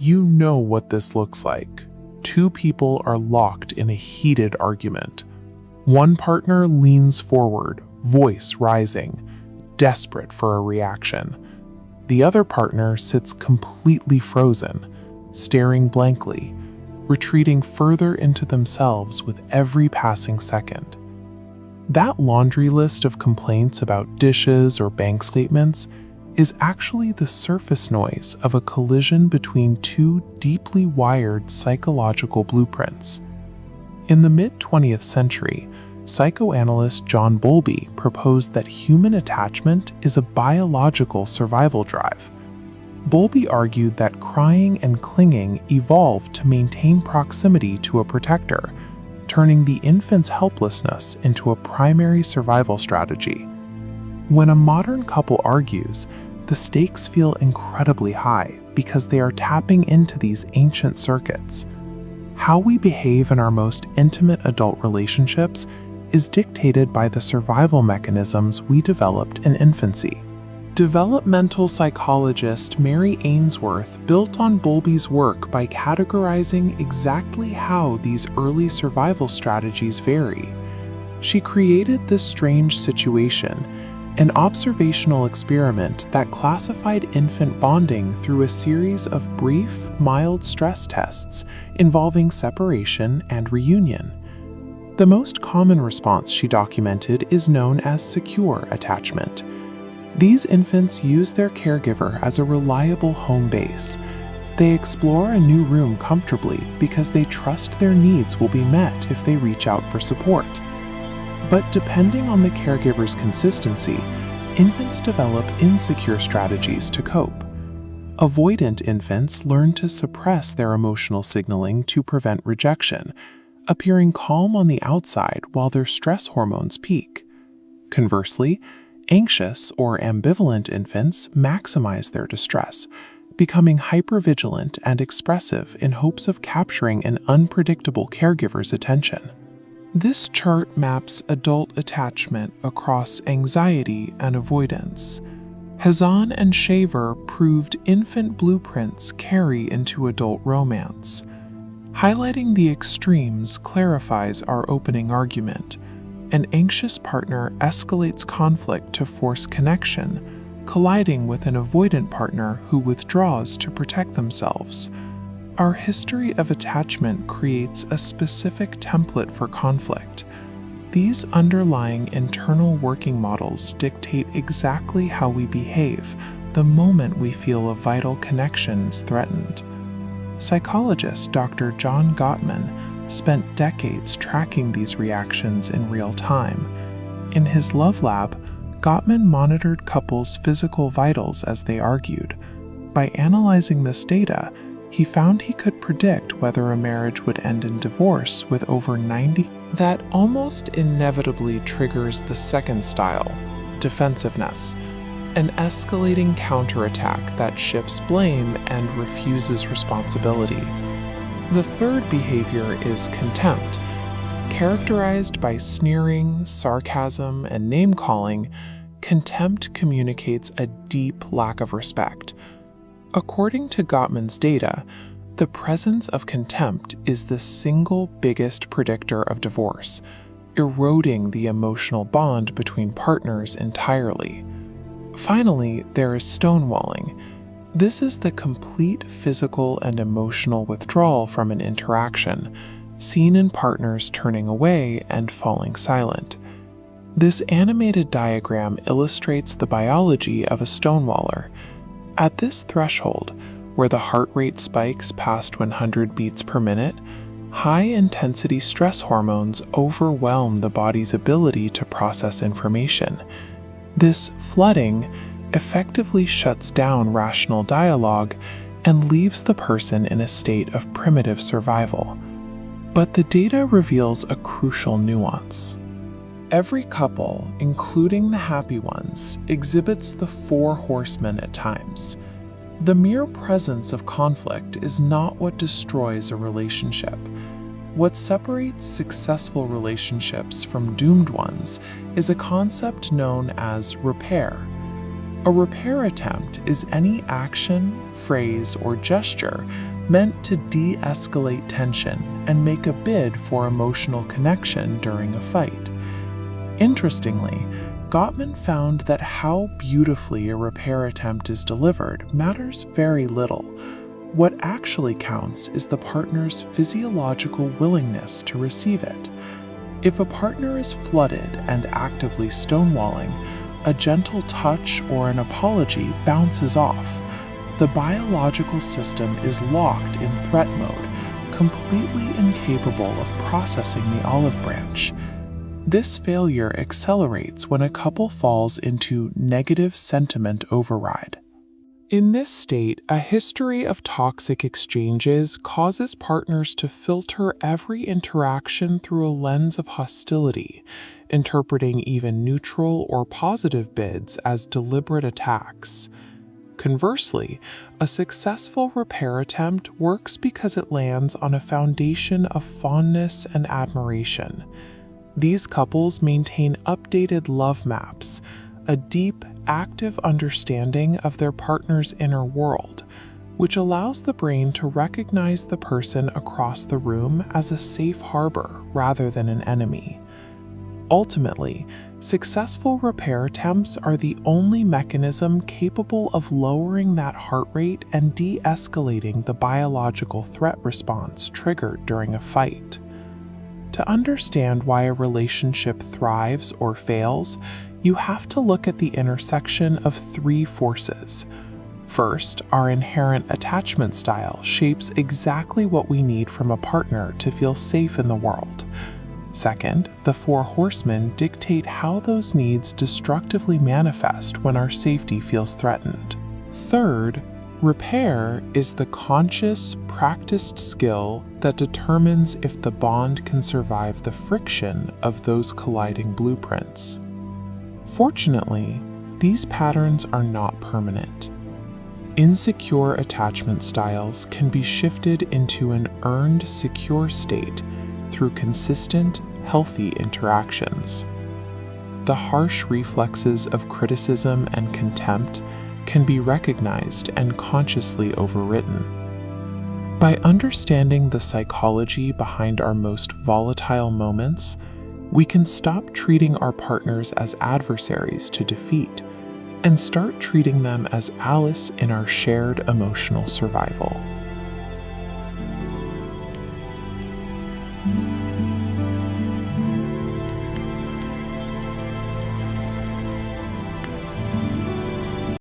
You know what this looks like. Two people are locked in a heated argument. One partner leans forward, voice rising, desperate for a reaction. The other partner sits completely frozen, staring blankly, retreating further into themselves with every passing second. That laundry list of complaints about dishes or bank statements is actually the surface noise of a collision between two deeply wired psychological blueprints. In the mid-20th century, psychoanalyst John Bowlby proposed that human attachment is a biological survival drive. Bowlby argued that crying and clinging evolved to maintain proximity to a protector, turning the infant's helplessness into a primary survival strategy. When a modern couple argues, the stakes feel incredibly high because they are tapping into these ancient circuits. How we behave in our most intimate adult relationships is dictated by the survival mechanisms we developed in infancy. Developmental psychologist Mary Ainsworth built on Bowlby's work by categorizing exactly how these early survival strategies vary. She created this strange situation, an observational experiment that classified infant bonding through a series of brief, mild stress tests involving separation and reunion. The most common response she documented is known as secure attachment. These infants use their caregiver as a reliable home base. They explore a new room comfortably because they trust their needs will be met if they reach out for support. But depending on the caregiver's consistency, infants develop insecure strategies to cope. Avoidant infants learn to suppress their emotional signaling to prevent rejection, appearing calm on the outside while their stress hormones peak. Conversely, anxious or ambivalent infants maximize their distress, becoming hypervigilant and expressive in hopes of capturing an unpredictable caregiver's attention. This chart maps adult attachment across anxiety and avoidance. Hazan and Shaver proved infant blueprints carry into adult romance. Highlighting the extremes clarifies our opening argument. An anxious partner escalates conflict to force connection, colliding with an avoidant partner who withdraws to protect themselves. Our history of attachment creates a specific template for conflict. These underlying internal working models dictate exactly how we behave the moment we feel a vital connection is threatened. Psychologist Dr. John Gottman spent decades tracking these reactions in real time. In his Love Lab, Gottman monitored couples' physical vitals as they argued. By analyzing this data, he found he could predict whether a marriage would end in divorce with over 90. That almost inevitably triggers the second style, defensiveness, an escalating counterattack that shifts blame and refuses responsibility. The third behavior is contempt. Characterized by sneering, sarcasm, and name-calling, contempt communicates a deep lack of respect. According to Gottman's data, the presence of contempt is the single biggest predictor of divorce, eroding the emotional bond between partners entirely. Finally, there is stonewalling. This is the complete physical and emotional withdrawal from an interaction, seen in partners turning away and falling silent. This animated diagram illustrates the biology of a stonewaller. At this threshold, where the heart rate spikes past 100 beats per minute, high-intensity stress hormones overwhelm the body's ability to process information. This flooding effectively shuts down rational dialogue and leaves the person in a state of primitive survival. But the data reveals a crucial nuance. Every couple, including the happy ones, exhibits the Four Horsemen at times. The mere presence of conflict is not what destroys a relationship. What separates successful relationships from doomed ones is a concept known as repair. A repair attempt is any action, phrase, or gesture meant to de-escalate tension and make a bid for emotional connection during a fight. Interestingly, Gottman found that how beautifully a repair attempt is delivered matters very little. What actually counts is the partner's physiological willingness to receive it. If a partner is flooded and actively stonewalling, a gentle touch or an apology bounces off. The biological system is locked in threat mode, completely incapable of processing the olive branch. This failure accelerates when a couple falls into negative sentiment override. In this state, a history of toxic exchanges causes partners to filter every interaction through a lens of hostility, interpreting even neutral or positive bids as deliberate attacks. Conversely, a successful repair attempt works because it lands on a foundation of fondness and admiration. These couples maintain updated love maps, a deep, active understanding of their partner's inner world, which allows the brain to recognize the person across the room as a safe harbor rather than an enemy. Ultimately, successful repair attempts are the only mechanism capable of lowering that heart rate and de-escalating the biological threat response triggered during a fight. To understand why a relationship thrives or fails, you have to look at the intersection of three forces. First, our inherent attachment style shapes exactly what we need from a partner to feel safe in the world. Second, the Four Horsemen dictate how those needs destructively manifest when our safety feels threatened. Third, repair is the conscious, practiced skill that determines if the bond can survive the friction of those colliding blueprints. Fortunately, these patterns are not permanent. Insecure attachment styles can be shifted into an earned, secure state through consistent, healthy interactions. The harsh reflexes of criticism and contempt can be recognized and consciously overwritten. By understanding the psychology behind our most volatile moments, we can stop treating our partners as adversaries to defeat and start treating them as allies in our shared emotional survival.